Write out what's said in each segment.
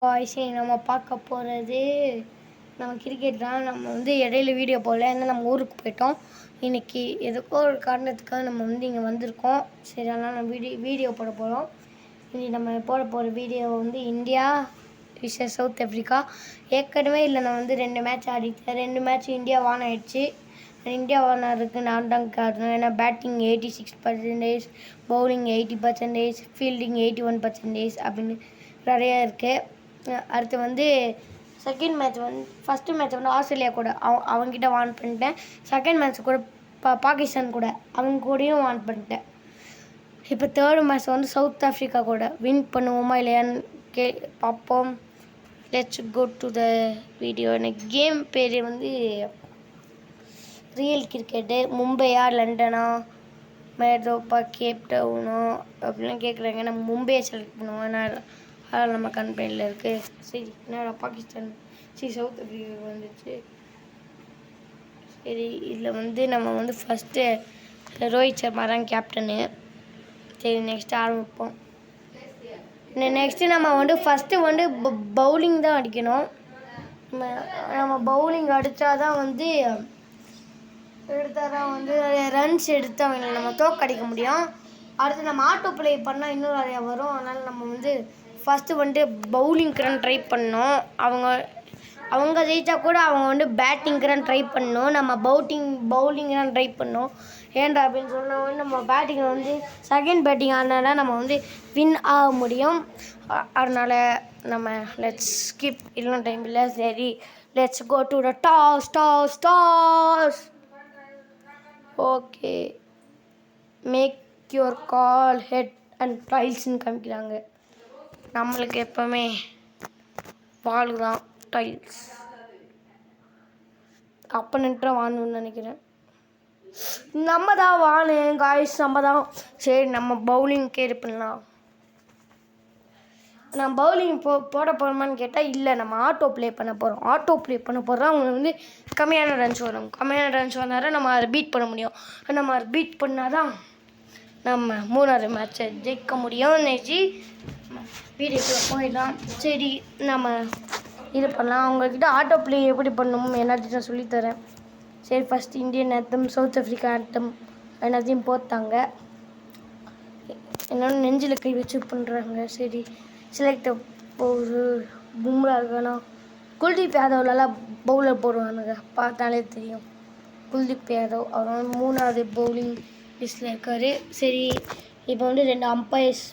வாய்ஸே நம்ம பார்க்க போகிறது நம்ம கிரிக்கெட் தான். நம்ம வந்து இடையில வீடியோ போடல, ஏன்னா நம்ம ஊருக்கு போயிட்டோம். இன்றைக்கி எதுக்கோ ஒரு காரணத்துக்காக நம்ம வந்து இங்கே வந்திருக்கோம். சரி, அதனால் நம்ம வீடியோ போட போகிறோம். இன்றைக்கி நம்ம போட போகிற வீடியோ வந்து இந்தியா விசஸ் சவுத் ஆஃப்ரிக்கா. ஏற்கனவே இல்லை, நான் வந்து 2 மேட்ச் ஆடிட்டேன். 2 மேட்ச் இந்தியா வான் ஆகிடுச்சு. இந்தியா வான் ஆகிறதுக்கு நான் தான் காரணம். ஏன்னா பேட்டிங் 86%, பவுலிங் 80%, ஃபீல்டிங் 81% அப்படின்னு நிறையா இருக்குது. அடுத்து வந்து செகண்ட் மேட்ச் வந்து ஃபஸ்ட்டு மேட்ச் வந்து ஆஸ்திரேலியா கூட அவங்ககிட்ட வான் பண்ணிட்டேன். செகண்ட் மேட்ச் கூட பாகிஸ்தான் கூட அவங்க கூடயும் வான் பண்ணிட்டேன். இப்போ தேர்டு மேட்ச் வந்து சவுத் ஆஃப்ரிக்கா கூட வின் பண்ணுவோமா இல்லையான்னு பார்ப்போம். Let's go to the video. எனக்கு கேம் பேர் வந்து ரியல் கிரிக்கெட்டு. மும்பையா லண்டனா மேட்ரோப்பா கேப் டவுனோ அப்படிலாம் கேட்குறாங்க. நம்ம மும்பையை செலக்ட் பண்ணுவோம். அதனால் நம்ம கம்பெனியில் இருக்குது. சரி, என்னடா பாகிஸ்தான் சவுத் ஆஃப்ரிக்கா வந்துச்சு. சரி, இதில் வந்து நம்ம வந்து ஃபஸ்ட்டு ரோஹித் சர்மா தான் கேப்டனு. சரி, நெக்ஸ்ட்டு ஆரம்பிப்போம். நெக்ஸ்ட்டு நம்ம வந்து ஃபஸ்ட்டு வந்து பவுலிங் தான் அடிக்கணும். நம்ம பவுலிங் அடித்தா தான் வந்து ரன்ஸ் எடுத்து அவங்களை நம்ம தோக்கடிக்க முடியும். அடுத்து நம்ம ஆட்டோ ப்ளே பண்ணால் இன்னும் நிறையா வரும். அதனால் நம்ம வந்து ஃபஸ்ட்டு வந்து பவுலிங்க்கு ரன் ட்ரை பண்ணோம். அவங்க ஜெயித்தா கூட அவங்க வந்து பேட்டிங்க்கு ரன் ட்ரை பண்ணணும். நம்ம பவுலிங் ரன் ட்ரை பண்ணோம். ஏன்டா அப்படின்னு சொன்னால் நம்ம பேட்டிங்கில் வந்து செகண்ட் பேட்டிங் ஆனால நம்ம வந்து வின் ஆக முடியும். அதனால் நம்ம லெட்ஸ் ஸ்கிப், இல்லைன்னா டைம் இல்லை. சரி, let's go to the toss. Okay, make your call head and டைல்ஸ்ன்னு காமிக்கிறாங்க. நம்மளுக்கு எப்போவுமே வால் தான் டைல்ஸ். அப்போனன்ட்டு வாங்கணும்னு நினைக்கிறேன். நம்ம தான் வானு காய்ஸ், நம்ம தான். சரி, நம்ம பவுலிங்க்கே இது பண்ணலாம். நான் பவுலிங் போட போகிறோமான்னு கேட்டால் இல்லை, நம்ம ஆட்டோ ப்ளே பண்ண போகிறோம். அவங்க வந்து கம்மியான ரன்ஸ் வந்தால் நம்ம அதை பீட் பண்ண முடியும். நம்ம அதை பீட் பண்ணால் தான் நம்ம 3வது மேட்ச்சை ஜெயிக்க முடியும். நெக்ஸ்ட்டு வீடியோக்குள்ளே போயிடலாம். சரி, நம்ம இது பண்ணலாம். அவங்கக்கிட்ட ஆட்டோ ப்ளே எப்படி பண்ணணும் எல்லாத்தையும் நான் சொல்லித்தரேன். சரி, ஃபஸ்ட்டு இந்தியன் ஆத்தம், சவுத் ஆஃப்ரிக்கா ஆத்தம் எல்லாத்தையும் போட்டாங்க. என்னோட நெஞ்சில் கை வச்சு பண்ணுறாங்க. சரி, செலக்ட் ஒரு பும்ரா இருக்கானா, குல்தீப் யாதவ்லாம் பவுலர் போடுவானுங்க, பார்த்தாலே தெரியும். குல்தீப் யாதவ் அவர் வந்து 3வது பவுலிங் லிஸ்ட்டில் இருக்கார். சரி, இப்போ வந்து 2 அம்பையர்ஸ்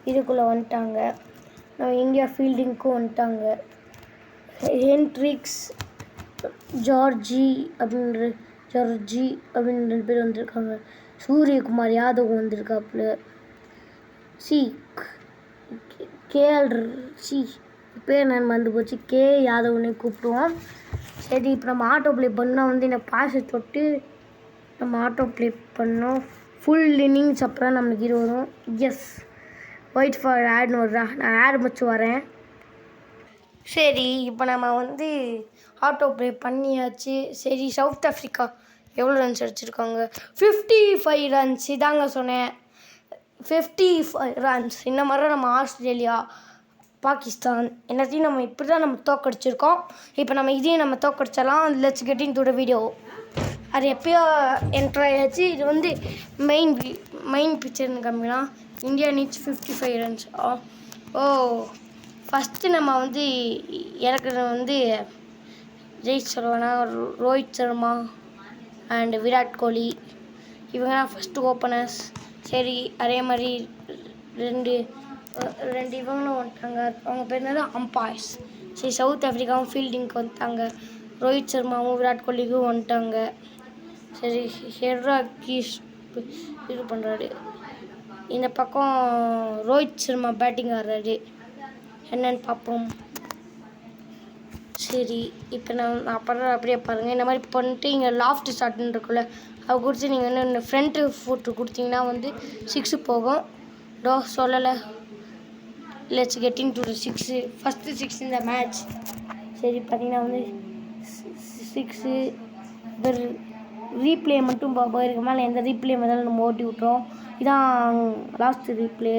இதுக்குள்ளே வந்துட்டாங்க. நம்ம இந்தியா ஃபீல்டிங்க்கும் வந்துட்டாங்க. ஹென்ட்ரிக்ஸ் ஜார்ஜி அப்படின்னு 2 பேர் வந்திருக்காங்க. சூரியகுமார் யாதவ் வந்திருக்காப்புல. பேர் நான் மறந்து போச்சு. கே யாதவ்னு கூப்பிடுவோம். சரி, இப்போ நம்ம ஆட்டோ ப்ளே பண்ணால் வந்து இந்த பாஸை தொட்டு நம்ம ஆட்டோ ப்ளே பண்ணோம். ஃபுல் இன்னிங்ஸ் அப்புறம் நம்மளுக்கு இது வரும். எஸ், வெயிட் ஃபார் ஆட்னு வருதா, நான் ஆரம்பிச்சு வரேன். சரி, இப்போ நம்ம வந்து ஆட்டோ ப்ளே பண்ணியாச்சு. சரி, சவுத் ஆஃப்ரிக்கா எவ்வளோ ரன்ஸ் அடிச்சிருக்காங்க? 55 ரன்ஸ். இதாங்க சொன்னேன், 55 ரன்ஸ். இந்த மாதிரி நம்ம ஆஸ்திரேலியா, பாகிஸ்தான் எல்லாத்தையும் நம்ம இப்படி தான் நம்ம தோக்கடிச்சிருக்கோம். இப்போ நம்ம இதையும் நம்ம தோக்கடிச்சிடலாம். Let's get into the video. அது எப்போயோ என்ட்ரு ஆகிடுச்சு. இது வந்து மெயின் பிக்சர்னு காமிக்கலாம். India needs 55 runs. ஃபஸ்ட்டு நம்ம வந்து எனக்கு வந்து ரோஹித் சர்மா அண்ட் விராட் கோலி இவங்க தான் ஃபஸ்ட்டு ஓப்பனர்ஸ். சரி, அதே மாதிரி ரெண்டு இவங்களும் வந்துட்டாங்க. அவங்க பேர் என்னது, அம்பையர்ஸ். சரி, சவுத் ஆஃப்ரிக்காவும் ஃபீல்டிங்க்கு வந்துட்டாங்க. ரோஹித் சர்மாவும் விராட் கோலிக்கும் வந்துட்டாங்க. சரி, ஹெர்ராக்கீஸ் இது பண்ணுறாரு. இந்த பக்கம் ரோஹித் சர்மா பேட்டிங் ஆடுறாரு. என்னன்னு பார்ப்போம். சரி, இப்போ நான் பண்ணுற அப்படியே பாருங்கள். இந்த மாதிரி பண்ணிட்டு இங்கே லாஃப்ட் ஷாட்னு இருக்குல்ல, அதை கொடுத்து நீங்கள் வந்து ஃப்ரண்ட்டு ஃபுட்டு கொடுத்தீங்கன்னா வந்து 6 போகும். சொல்லலை. Let's get into the 6. First 6 இந்த மேட்ச். சரி, பார்த்தீங்கன்னா வந்து 6 ரீப்ளே மட்டும் போயிருக்க மேலே எந்த ரீப்ளே வந்தாலும் நம்ம ஓட்டி விட்றோம். இதான் லாஸ்ட் ரீப்ளே.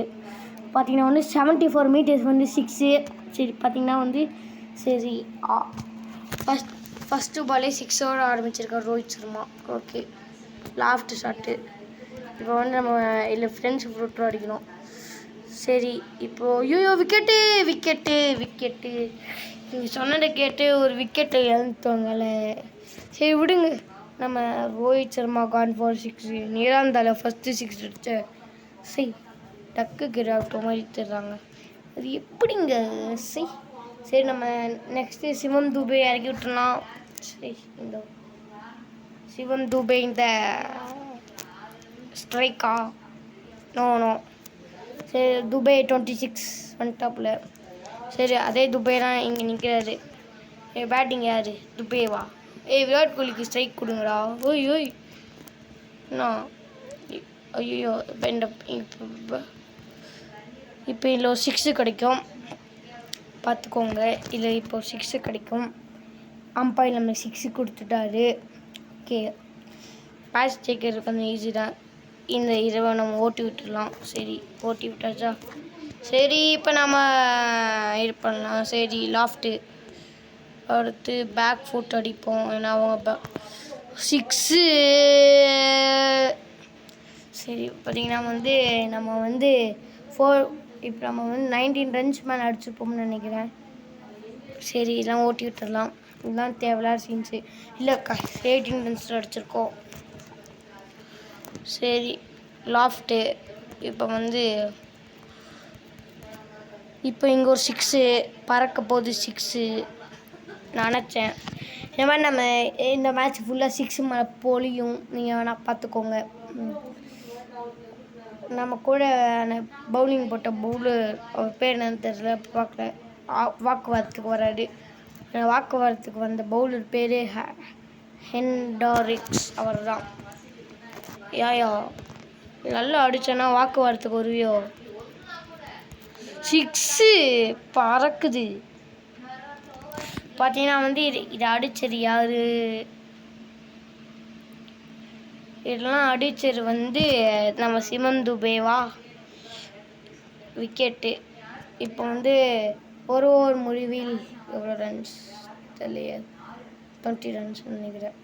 பார்த்தீங்கன்னா வந்து 74 மீட்டர்ஸ் வந்து 6. சரி பார்த்தீங்கன்னா வந்து சரி ஃபஸ்ட்டு பாலே 6ஓட ஆரம்பிச்சிருக்கார் Rohit Sharma. Okay, last shot. இப்போ வந்து நம்ம இல்லை ஃப்ரெண்ட்ஸ் ஃப்ரூட்டும் அடிக்கணும். சரி இப்போது ஐயோ விக்கெட்டு நீங்கள் சொன்னதை கேட்டு ஒரு விக்கெட்டை இழந்துட்டோங்கல்ல. சரி விடுங்க, நம்ம Rohit Sharma gone for 6. நீராந்தால first 6 அடிச்ச. சரி டக்கு கிராஃப்ட் மாதிரி தர்றாங்க, அது எப்படிங்க? சரி நம்ம நெக்ஸ்ட்டு சிவம் துபே இறக்கி விட்டுலாம். சரி இந்த சிவம் துபே இந்த ஸ்ட்ரைக்கா? நோ. சரி துபே 26 வந்துட்டாப்புல. சரி அதே துபே தான் இங்கே நிற்கிறாரு. பேட்டிங் யார்? துபேவா? விராட் கோலிக்கு ஸ்ட்ரைக் கொடுங்கடா. ஓய் என்ன ஐயோ. இப்போ இதில் ஒரு 6 கிடைக்கும் பார்த்துக்கோங்க. இல்லை இப்போ 6 கிடைக்கும். அம்பையர் நம்ம 6 கொடுத்துட்டாரு. ஓகே, மேட்ச் ஜெயிக்கிறது கொஞ்சம் ஈஸி தான். இந்த இரவை நம்ம ஓட்டி விட்டுடலாம். சரி ஓட்டி விட்டாச்சா? சரி இப்போ நம்ம இது பண்ணலாம். சரி லாஃப்ட்டு அடுத்து பேக் ஃபுட் அடிப்போம். ஏன்னா அவங்க 6. சரி பார்த்தீங்கன்னா வந்து நம்ம வந்து 4 இப்போ நம்ம வந்து 19 ரன்ஸ் மேலே அடிச்சுப்போம்னு நினைக்கிறேன். சரி இதெல்லாம் ஓட்டி விட்டுடலாம். இதெல்லாம் தேவையில்லாத சீன்ஸு. இல்லைக்கா 18 ரன்ஸில் அடிச்சிருக்கோம். சரி லாஃப்ட்டு இப்போ வந்து இப்போ இங்கே ஒரு 6 பறக்க போகுது. 6 நினச்சேன். இந்த மாதிரி நம்ம இந்த மேட்ச் ஃபுல்லாக 6 மேலே பொழியும். நீங்கள் வேணால் பார்த்துக்கோங்க. நம்ம கூட பவுலிங் போட்ட பவுலர் அவர் பேர் என்னன்னு தெரியல, பார்க்கல. வாக்குவாதத்துக்கு வராது. வாக்குவாதத்துக்கு வந்த பவுலர் பேர் ஹெண்டரிக்ஸ். அவர் தான். யாயா நல்லா அடித்தேன்னா வாக்குவாதத்துக்கு வருவியோ? 6 பறக்குது. பார்த்தீங்கன்னா வந்து இதை அடிச்சது யார்? இதெல்லாம் அடிச்சது வந்து நம்ம சிவம் துபேவா? விக்கெட்டு. இப்போ வந்து ஒரு முடிவில் எவ்வளோ ரன்ஸ் தெரியலையே, 20 ரன்ஸ் நினைக்கிறேன்.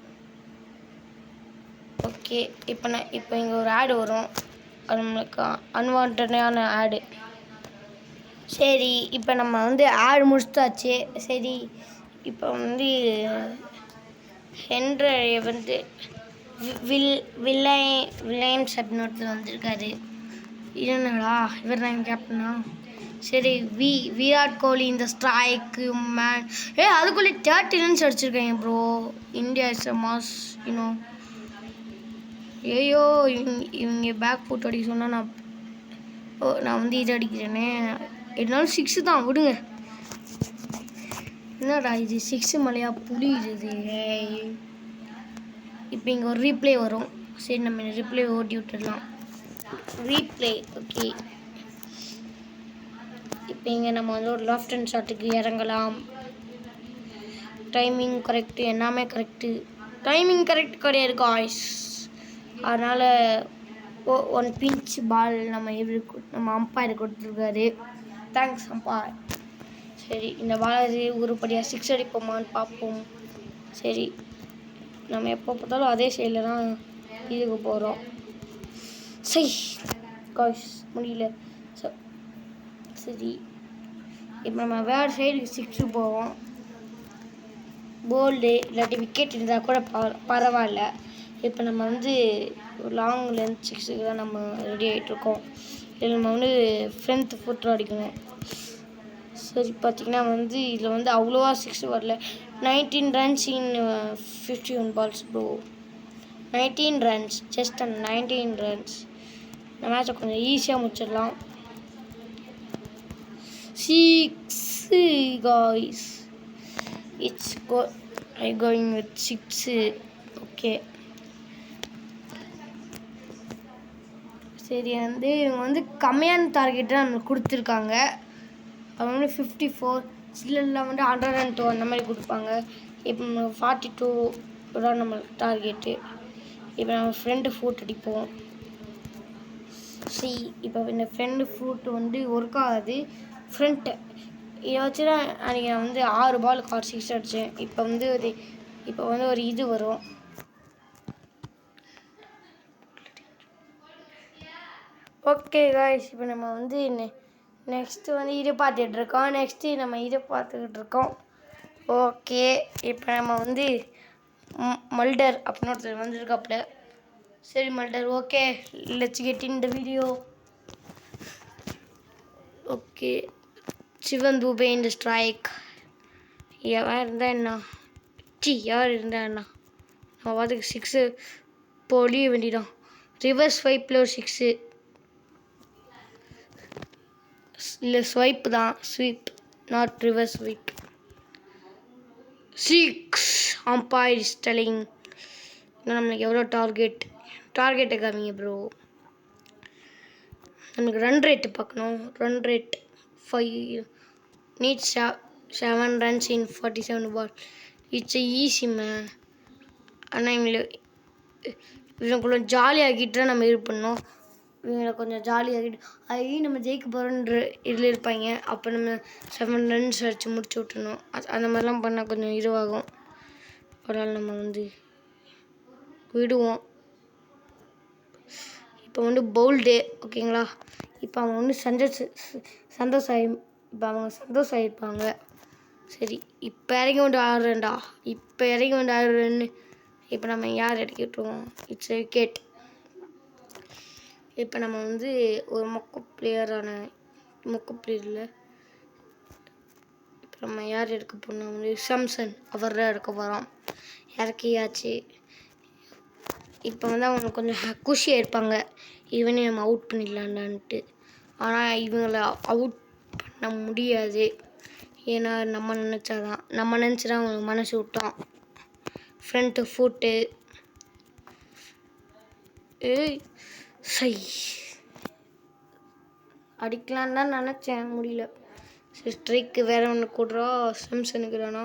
ஓகே, இப்போ இங்கே ஒரு ஆடு வரும். அது நம்மளுக்கு அன்வான்டான ஆடு. சரி இப்போ நம்ம வந்து ஆடு முடிச்சாச்சு. சரி இப்போ வந்து ஹென்ரி வந்து வில்லியம்ஸ் அப்படின்னு ஒருத்தர் வந்திருக்காரு. என்னடா இவர் தான் கேப்டனா? சரி விராட் கோலி இந்த ஸ்ட்ரைக்கு மேன். அதுக்குள்ளே 30 ரன்ஸ் அடிச்சிருக்காங்க bro. India is a mass you know. ஐயோ இவங்க பேக் ஃபுட் அடிக்க சொன்னால் நான் வந்து இது அடிக்கிறேனே. என்னாலும் 6 தான் விடுங்க. என்னடா இது 6 மலையா புரியுது. இப்போ இங்கே ஒரு ரீப்ளே வரும். சரி நம்ம ரீப்ளே ஓட்டி விட்டுடலாம். Replay okay. இப்போ இங்கே நம்ம வந்து ஒரு லெஃப்ட் ஹேண்ட் ஷாட்டுக்கு இறங்கலாம். டைமிங் கரெக்டு, எல்லாமே கரெக்டு. டைமிங் கரெக்ட் கிடையாது காய்ஸ். அதனால் 1 பிஞ்ச் பால் நம்ம அம்பையர் கொடுத்துருக்காரு. Thanks umpire. சரி இந்த பால் உருப்படியாக 6 அடிப்போமான்னு பார்ப்போம். சரி நம்ம எப்போ பார்த்தாலும் அதே சைடில் தான் இதுக்கு போகிறோம். சரி காய்ஸ் முடியல. சரி இப்போ நம்ம வேறு சைடுக்கு 6 போவோம். போல்டு இல்லாட்டி விக்கெட் இருந்தால் கூட பரவாயில்ல. இப்போ நம்ம வந்து லாங் லென்த் 6க்கு தான் நம்ம ரெடி ஆகிட்ருக்கோம். இதில் நம்ம வந்து ஃப்ரண்ட் ஃபுட் அடிக்கணும். சரி பார்த்திங்கன்னா வந்து இதில் வந்து அவ்வளோவா 6 வரல. 19 runs in 51 balls bro. 19 runs, just 19 runs. இந்த மேட்சை கொஞ்சம் ஈஸியாக முடிச்சிடலாம். 6 guys. I'm going with 6. Okay சரி வந்து இவங்க வந்து கம்மியான டார்கெட்டாக நம்மளுக்கு கொடுத்துருக்காங்க. அவங்க வந்து 54 சிலர்லாம் வந்து 102 அந்த மாதிரி கொடுப்பாங்க. இப்போ நம்ம 42 தான் நம்மளுக்கு டார்கெட்டு. இப்போ நம்ம ஃப்ரெண்டு ஃபுட் அடிப்போம். இப்போ இந்த ஃப்ரெண்டு ஃபுட் வந்து ஒர்க் ஆகாது. ஃப்ரண்ட்டு இதை வச்சு தான் அன்றைக்கி நான் வந்து 6 பாலுக்கு 6 சிக்ஸ் அடித்தேன். இப்போ வந்து ஒரு இது வரும். ஓகே காய்ஸ், இப்போ நம்ம வந்து நெக்ஸ்ட்டு வந்து இது பார்த்துட்ருக்கோம். நம்ம இதை பார்த்துக்கிட்டு இருக்கோம். ஓகே, இப்போ நம்ம வந்து மல்டர் அப்படின்னு ஒருத்தர் வந்துருக்காப்புல. சரி மல்டர், okay, let's get in the video. Okay, Shivam Dube இந்த ஸ்ட்ரைக். யார் இருந்தால் என்ன, யார் இருந்தால் என்ன, நம்ம பார்த்துக்கு 6 பொழிய வேண்டியதான். ரிவர்ஸ் ஸ்வைப்பில் ஒரு 6 இல்லை, ஸ்வைப் தான், sweep, not reverse swipe. 6 umpire is telling. இன்னும் நம்மளுக்கு எவ்வளோ டார்கெட்டை காமிங்க ப்ரோ. நமக்கு ரன் ரேட்டு பார்க்கணும். Run rate 5 needs 7 runs in 47 balls. It's easy man. ஆனால் இவங்களுக்குள்ள ஜாலியாகிட்டு தான் நம்ம இது பண்ணோம். இவங்களை கொஞ்சம் ஜாலியாகிட்டு நம்ம ஜெயிக்க போகிறோன்ற இதில் இருப்பாங்க. அப்போ நம்ம 7 runs அடித்து முடிச்சு விட்டுணும். அந்த மாதிரிலாம் பண்ணால் கொஞ்சம் இதுவாகும். அதனால் நம்ம வந்து விடுவோம். இப்போ வந்து பவுல்டே, ஓகேங்களா. இப்போ அவங்க வந்து சந்தோஷம் ஆகிருப்பாங்க. சரி, இப்போ இறங்கி வந்து ஆடுறேன்டா. இப்போ நம்ம யார் அடிக்கட்டுவோம்? It's wicket. இப்போ நம்ம வந்து ஒரு மொக்க பிளேயரில் இப்போ நம்ம யார் எடுக்க போனோம்? வந்து சாம்சன், அவர் தான் எடுக்க போகிறோம். இறக்கியாச்சு. இப்போ வந்து அவங்க கொஞ்சம் குஷியாக இருப்பாங்க, இவனே நம்ம அவுட் பண்ணிடலான்ட்டு. ஆனால் இவங்களை அவுட் பண்ண முடியாது. ஏன்னா நம்ம நினச்சிதான் அவங்க மனசு விட்டோம். ஃப்ரண்ட்டு ஃபுட்டு அடிக்கலான்னு தான் நினச்சேன், முடியல. சரி, ஸ்ட்ரைக்கு வேறு ஒன்று கூடுறா. சாம்சனுக்கு தானா?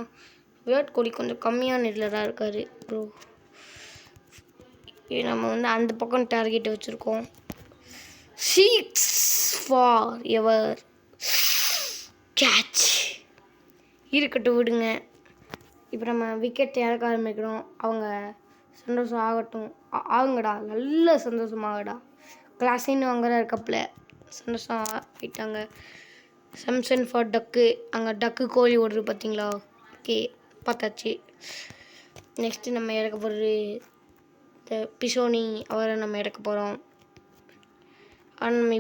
விராட் கோலி கொஞ்சம் கம்மியான இதில் தான் இருக்கார் ப்ரோ. நம்ம வந்து அந்த பக்கம் டார்கெட் வச்சுருக்கோம். 6 ஃபார் எவர் கேட்ச். இருக்கட்டும், விடுங்க. இப்போ நம்ம விக்கெட் இறக்க ஆரம்பிக்கிறோம். அவங்க சந்தோஷம் ஆகுங்கடா, நல்ல சந்தோஷமாகடா. கிளாஸின்னு அங்கே தான் இருக்கப்பல சந்தோஷம் ஆகிட்டாங்க. சாம்சன் ஃபார் டக்கு. அங்கே டக்கு கோழி ஓடுறது பார்த்தீங்களா? ஓகே, பார்த்தாச்சு. நெக்ஸ்ட்டு நம்ம இறக்க போகிறது பிசோனி, அவரை நம்ம எடுக்க போகிறோம். ஆனால் நம்ம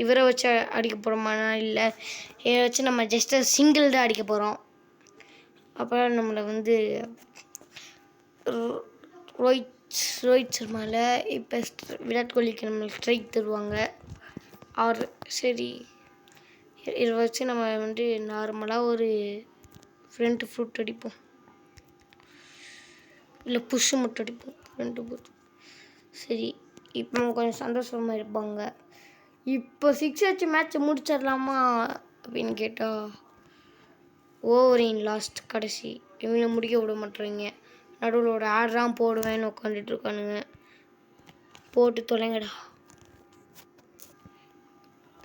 இவரை வச்சு அடிக்க போகிறோமானா இல்லை, இதை வச்சு நம்ம ஜஸ்ட்டு சிங்கிள் தான் அடிக்க போகிறோம். அப்புறம் நம்மளை வந்து ரோஹித் சர்மாவில் இப்போ விராட் கோலிக்கு நம்மளுக்கு ஸ்ட்ரைக் தருவாங்க. சரி, இதை வச்சு நம்ம வந்து நார்மலாக ஒரு ஃப்ரண்ட் ஃபுட் அடிப்போம், இல்லை புஷ்ஷு மட்டும் அடிப்போம். சரி, இப்போ நம்ம கொஞ்சம் சந்தோஷமாக இருப்பாங்க. இப்போ 6 வச்சு மேட்ச்சை முடிச்சிடலாமா அப்படின்னு கேட்டால், ஓவரின் லாஸ்ட் கடைசி இவங்க முடிக்க விட மாட்டேறீங்க. நடுவில் ஒரு ஆடுறான் போடுவேன்னு உட்காந்துட்ருக்கானுங்க. போட்டு தொலைங்கடா.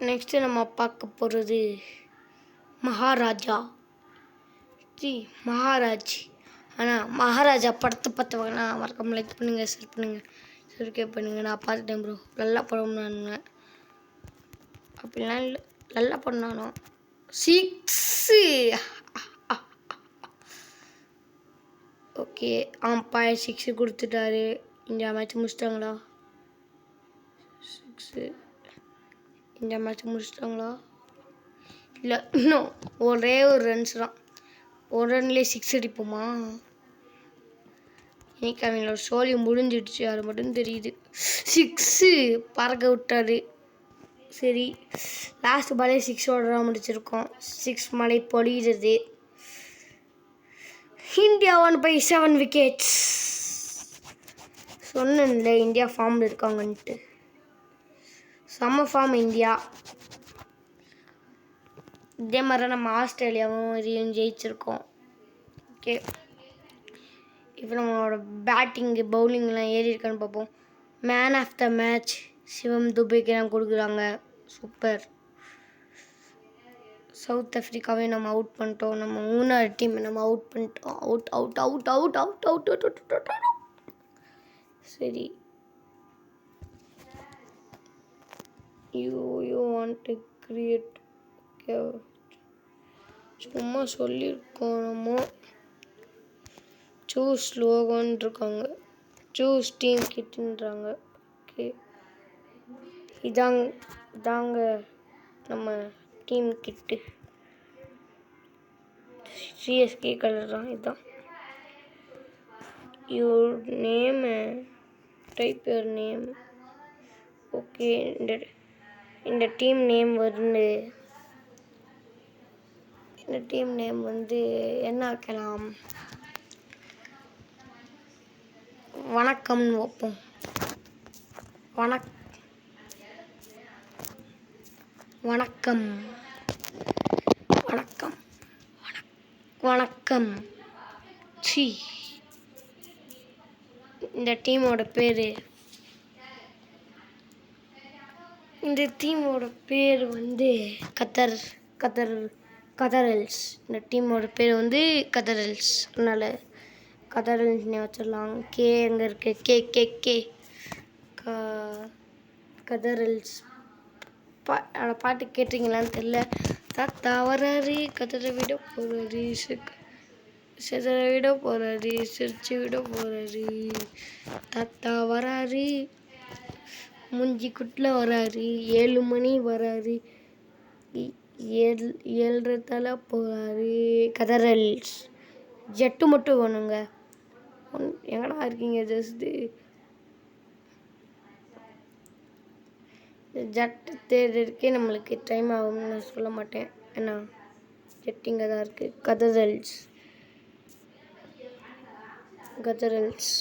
நெக்ஸ்ட்டு நம்ம பார்க்க போகிறது மகாராஜ். ஆனால் மகாராஜா படத்தை பார்த்தவங்கன்னா மறக்காம லைக் பண்ணுங்கள், ஷேர் பண்ணுங்கள், சப்ஸ்கிரைப் பண்ணுங்கள். நான் பார்த்துட்டேன் ப்ரோ, நல்லா படம் நானுங்க. அப்படிலாம் இல்லை, நல்லா பண்ணானோ. 6. ஓகே, அம்பையர் 6 கொடுத்துட்டாரு. இந்த மேட்ச் முடிச்சிட்டாங்களா? 6 இந்த மேட்ச் முடிச்சிட்டாங்களா? இல்லை, இன்னும் ஒரே ஒரு ரன்ஸ் தான். ஒரு ரன்லேயே 6 அடிப்போமா? இன்னைக்கு அவங்களோட சோழி முடிஞ்சிடுச்சு, அது மட்டும் தெரியுது. 6 பறக்க விட்டாரு. சரி, லாஸ்ட் பாலே 6 ஓட முடிச்சிருக்கோம். 6 மழை பொழியுது. India 1/7 wickets. சொன்னேன்ல இந்தியா ஃபார்மில் இருக்காங்கன்ட்டு. செம்ம ஃபார்ம் இந்தியா. இதே மாதிரி நம்ம ஆஸ்திரேலியாவும் இதையும் ஜெயிச்சிருக்கோம். ஓகே, இப்போ நம்மளோட பேட்டிங்கு பவுலிங்லாம் ஏறி இருக்கான்னு பார்ப்போம். மேன் ஆஃப் த மேட்ச் சிவம் துபேக்கு தான் கொடுக்குறாங்க. சூப்பர். சவுத் ஆஃப்ரிக்காவே நம்ம அவுட் பண்ணிட்டோம். நம்ம 3வது டீம் நம்ம அவுட் பண்ணிட்டோம். Out out out out out out out out. சரி, யூ வாண்ட் டு கிரியேட் சும்மா சொல்லியிருக்கோம். நம்ம சூஸ் லோகோன்னு இருக்காங்க, சூஸ் டீம் கிட்டுன்றாங்க. ஓகே, இதாங்க நம்ம டீம் கிட்டு. சிஎஸ்கே கலர் தான் இதுதான். Your name, type your name. Okay, இந்த டீம் நேம் இந்த டீம் நேம் என்ன வைக்கலாம்? வணக்கம்னு வைப்போம். வணக்கம் வணக்கம் வணக்கம். சி, இந்த டீமோட பேர் கதரல்ஸ். இந்த டீமோட பேர் கதரல்ஸ். அதனால் கதரல்ஸ்னே வச்சிடலாம். கே எங்கே இருக்கு? கே கே கே கதரல்ஸ். பாட்டு கேட்டிங்களான்னு தெரியல. தாத்தா வராரு, கதற விட போறாரு, செதற விட போறாரு, சிரிச்சு விட போறாரு. தாத்தா வராரு, முஞ்சி குட்டில் வராரு, 7 மணி வராரு, 7:30 தலை போறாரு. கதரல்ஸ். ஜெட்டு மட்டும் வேணுங்க. எங்கடா இருக்கீங்க? ஜெட்டு தேடுறதுக்கே நம்மளுக்கு டைம் ஆகும்னு நான் சொல்ல மாட்டேன். ஏன்னா ஜெட் இங்கே தான் இருக்குது. கதரல்ஸ்.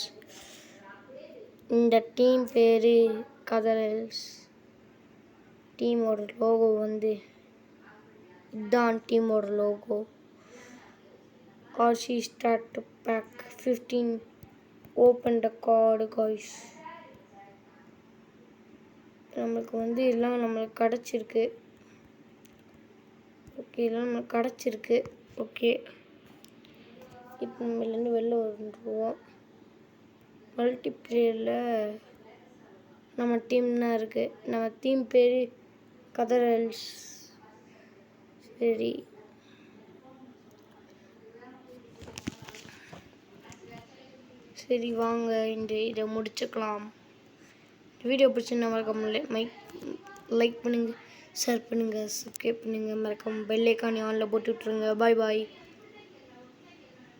இந்த டீம் பேர் கதரல்ஸ். டீமோட லோகோ இதுதான் டீமோட logo. RC Starter Pack 15. Open the card, guys. நம்மளுக்கு எல்லாம் நம்மளுக்கு கிடச்சிருக்கு. ஓகே, எல்லாம் நம்மளுக்கு கிடச்சிருக்கு. ஓகே, இப்போ நம்ம இதுலேருந்து வெளில வந்துடுவோம். மல்டிப்ளேயரில் நம்ம டீம் தான் இருக்குது. நம்ம டீம் பேர் கதரல்ஸ். சரி வாங்க இதை முடிச்சுக்கலாம். வீடியோ பிடிச்சிருந்தா மறக்காம லைக் பண்ணுங்கள், ஷேர் பண்ணுங்கள், சப்ஸ்கிரைப் பண்ணுங்கள். மறக்காம பெல் ஐக்கானை ஆனில் போட்டு விட்ருங்க. பாய் பாய்.